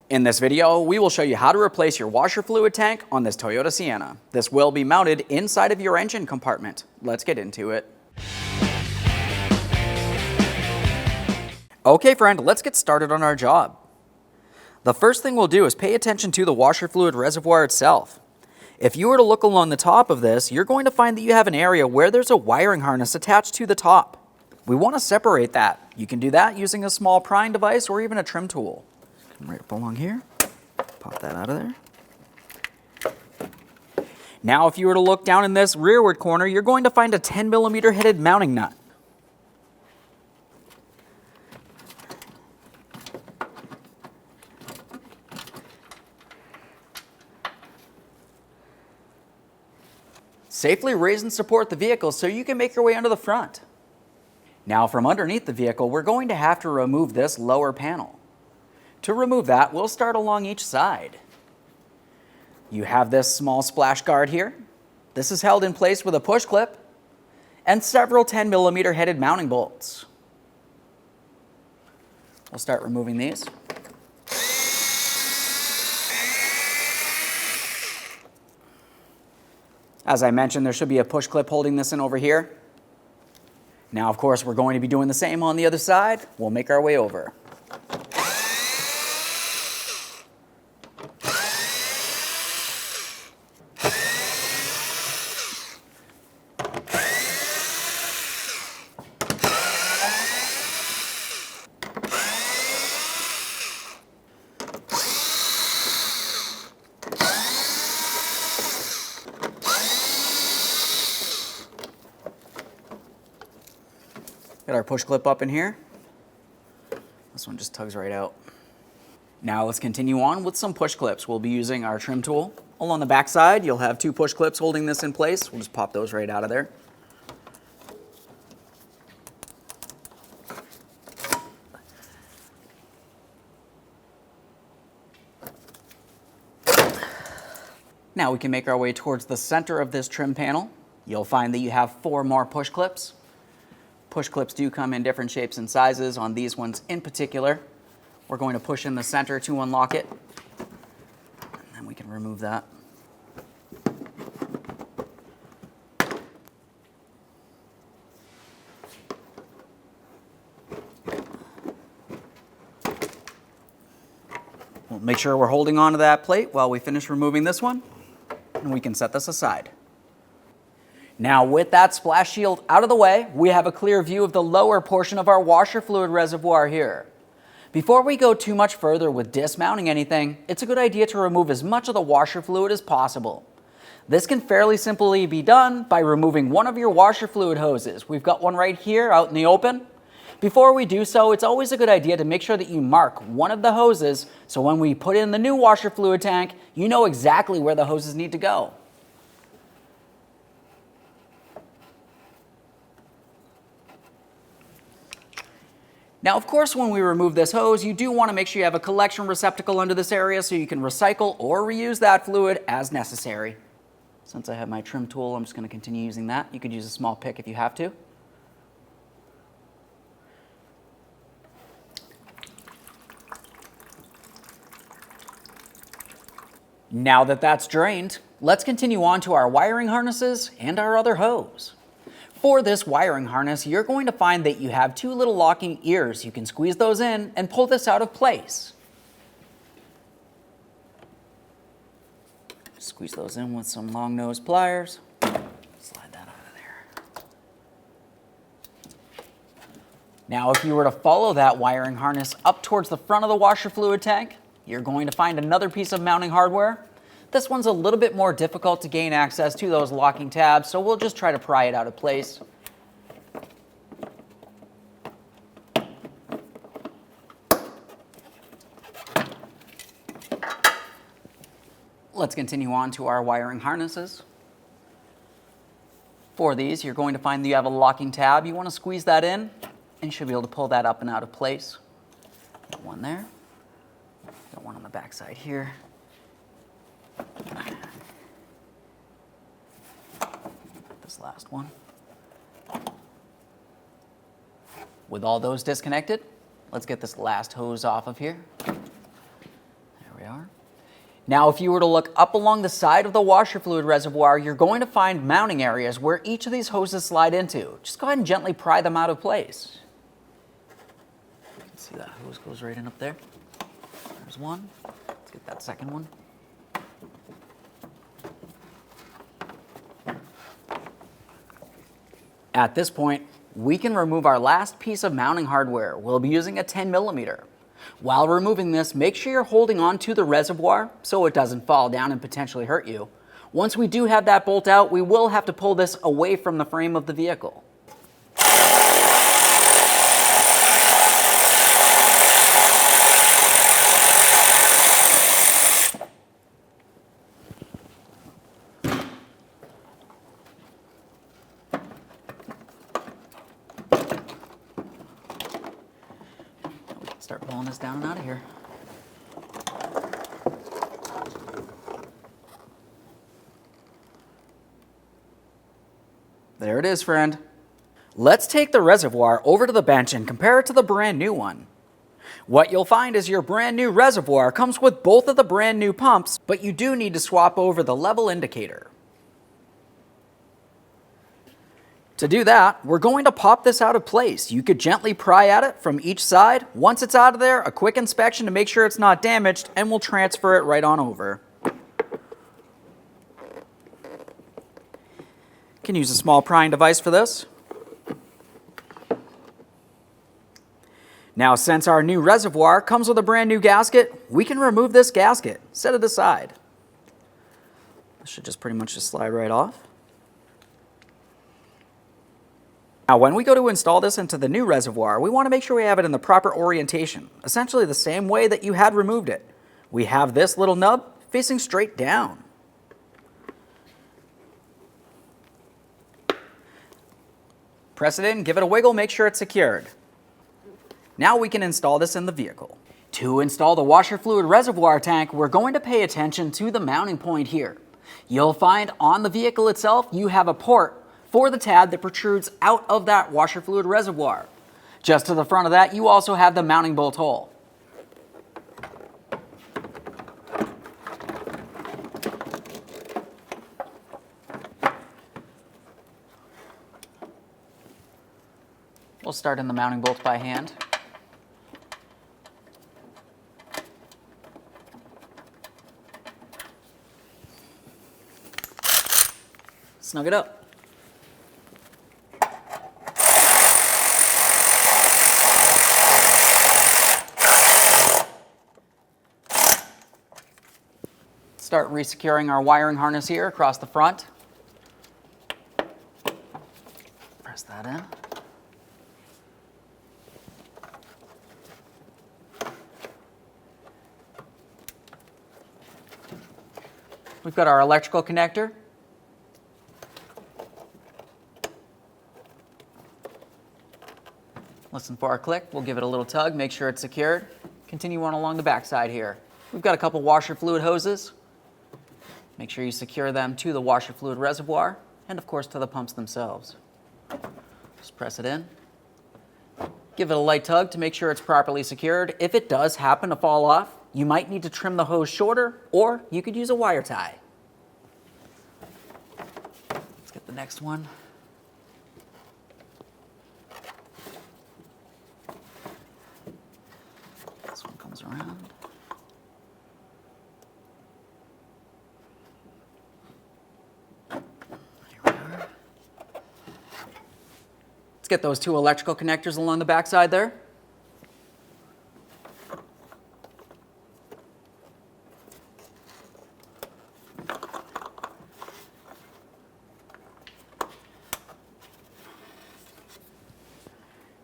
In this video, we will show you how to replace your washer fluid tank on this Toyota Sienna. This will be mounted inside of your engine compartment. Let's get into it. Okay friend, let's get started on our job. The first thing we'll do is pay attention to the washer fluid reservoir itself. If you were to look along the top of this, you're going to find that you have an area where there's a wiring harness attached to the top. We want to separate that. You can do that using a small prying device or even a trim tool. Come right up along here, pop that out of there. Now if you were to look down in this rearward corner, you're going to find a 10mm headed mounting nut. Safely raise and support the vehicle so you can make your way onto the front. Now from underneath the vehicle, we're going to have to remove this lower panel. To remove that, we'll start along each side. You have this small splash guard here. This is held in place with a push clip and several 10mm headed mounting bolts. We'll start removing these. As I mentioned, there should be a push clip holding this in over here. Now, of course, we're going to be doing the same on the other side. We'll make our way over. Got our push clip up in here. This one just tugs right out. Now let's continue on with some push clips. We'll be using our trim tool. Along the back side, you'll have two push clips holding this in place. We'll just pop those right out of there. Now we can make our way towards the center of this trim panel. You'll find that you have 4 more push clips. Push clips do come in different shapes and sizes. On these ones in particular, we're going to push in the center to unlock it, and then we can remove that. We'll make sure we're holding onto that plate while we finish removing this one, and we can set this aside. Now with that splash shield out of the way, we have a clear view of the lower portion of our washer fluid reservoir here. Before we go too much further with dismounting anything, it's a good idea to remove as much of the washer fluid as possible. This can fairly simply be done by removing one of your washer fluid hoses. We've got one right here out in the open. Before we do so, it's always a good idea to make sure that you mark one of the hoses so when we put in the new washer fluid tank, you know exactly where the hoses need to go. Now, of course, when we remove this hose, you do want to make sure you have a collection receptacle under this area so you can recycle or reuse that fluid as necessary. Since I have my trim tool, I'm just going to continue using that. You could use a small pick if you have to. Now that that's drained, let's continue on to our wiring harnesses and our other hose. For this wiring harness, you're going to find that you have 2 little locking ears. You can squeeze those in and pull this out of place. Squeeze those in with some long nose pliers. Slide that out of there. Now, if you were to follow that wiring harness up towards the front of the washer fluid tank, you're going to find another piece of mounting hardware. This one's a little bit more difficult to gain access to those locking tabs, so we'll just try to pry it out of place. Let's continue on to our wiring harnesses. For these, you're going to find that you have a locking tab. You want to squeeze that in, and you should be able to pull that up and out of place. Got one there. Got one on the back side here. This last one. With all those disconnected, let's get this last hose off of here. There we are. Now, if you were to look up along the side of the washer fluid reservoir, you're going to find mounting areas where each of these hoses slide into. Just go ahead and gently pry them out of place. You can see that hose goes right in up there. There's one. Let's get that second one. At this point, we can remove our last piece of mounting hardware. We'll be using a 10mm. While removing this, make sure you're holding on to the reservoir so it doesn't fall down and potentially hurt you. Once we do have that bolt out, we will have to pull this away from the frame of the vehicle. Start pulling this down and out of here. There it is, friend. Let's take the reservoir over to the bench and compare it to the brand new one. What you'll find is your brand new reservoir comes with both of the brand new pumps, but you do need to swap over the level indicator. To do that, we're going to pop this out of place. You could gently pry at it from each side. Once it's out of there, a quick inspection to make sure it's not damaged, and we'll transfer it right on over. Can use a small prying device for this. Now, since our new reservoir comes with a brand new gasket, we can remove this gasket. Set it aside. This should just pretty much just slide right off. Now, when we go to install this into the new reservoir, we want to make sure we have it in the proper orientation, essentially the same way that you had removed it. We have this little nub facing straight down. Press it in, give it a wiggle, make sure it's secured. Now we can install this in the vehicle. To install the washer fluid reservoir tank, we're going to pay attention to the mounting point here. You'll find on the vehicle itself, you have a port for the tab that protrudes out of that washer fluid reservoir. Just to the front of that, you also have the mounting bolt hole. We'll start in the mounting bolts by hand. Snug it up. Start resecuring our wiring harness here across the front. Press that in. We've got our electrical connector. Listen for our click. We'll give it a little tug, make sure it's secured. Continue on along the back side here. We've got a couple washer fluid hoses. Make sure you secure them to the washer fluid reservoir and, of course, to the pumps themselves. Just press it in. Give it a light tug to make sure it's properly secured. If it does happen to fall off, you might need to trim the hose shorter, or you could use a wire tie. Let's get the next one. This one comes around. Let's get those two electrical connectors along the back side there.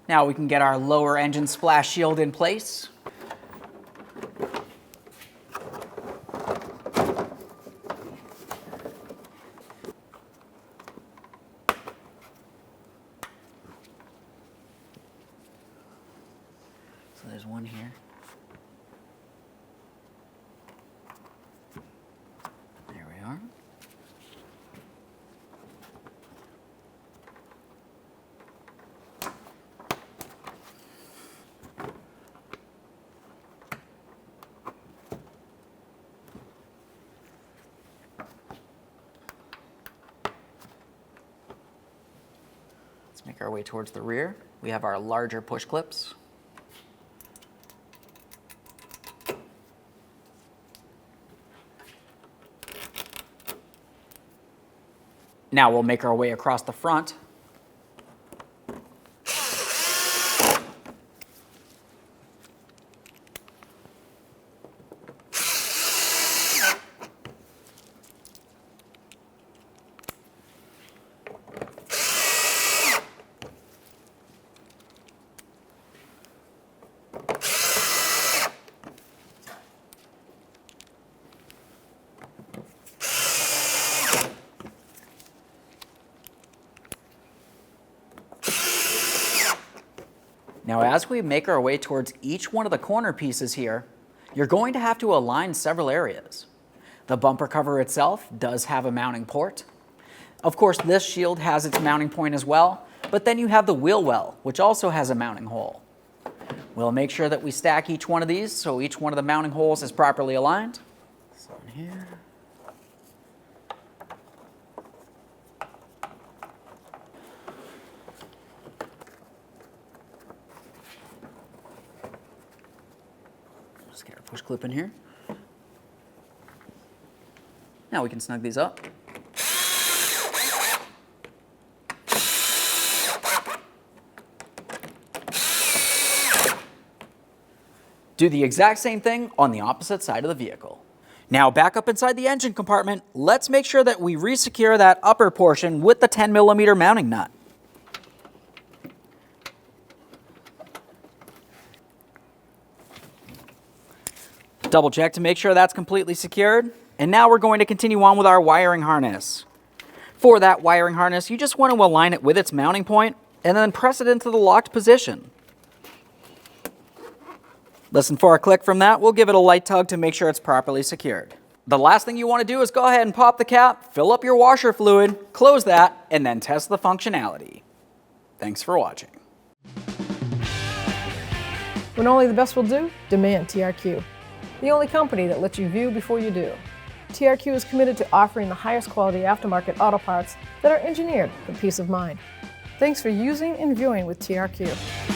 Now we can get our lower engine splash shield in place. So there's one here. There we are. Let's make our way towards the rear. We have our larger push clips. Now we'll make our way across the front. Now, as we make our way towards each one of the corner pieces here, you're going to have to align several areas. The bumper cover itself does have a mounting port. Of course, this shield has its mounting point as well, but then you have the wheel well, which also has a mounting hole. We'll make sure that we stack each one of these so each one of the mounting holes is properly aligned. This one here. Just get our push clip in here. Now we can snug these up. Do the exact same thing on the opposite side of the vehicle. Now back up inside the engine compartment, let's make sure that we resecure that upper portion with the 10mm mounting nut. Double check to make sure that's completely secured. And now we're going to continue on with our wiring harness. For that wiring harness, you just want to align it with its mounting point and then press it into the locked position. Listen for a click from that. We'll give it a light tug to make sure it's properly secured. The last thing you want to do is go ahead and pop the cap, fill up your washer fluid, close that, and then test the functionality. Thanks for watching. When only the best will do, demand TRQ. The only company that lets you view before you do. TRQ is committed to offering the highest quality aftermarket auto parts that are engineered for peace of mind. Thanks for using and viewing with TRQ.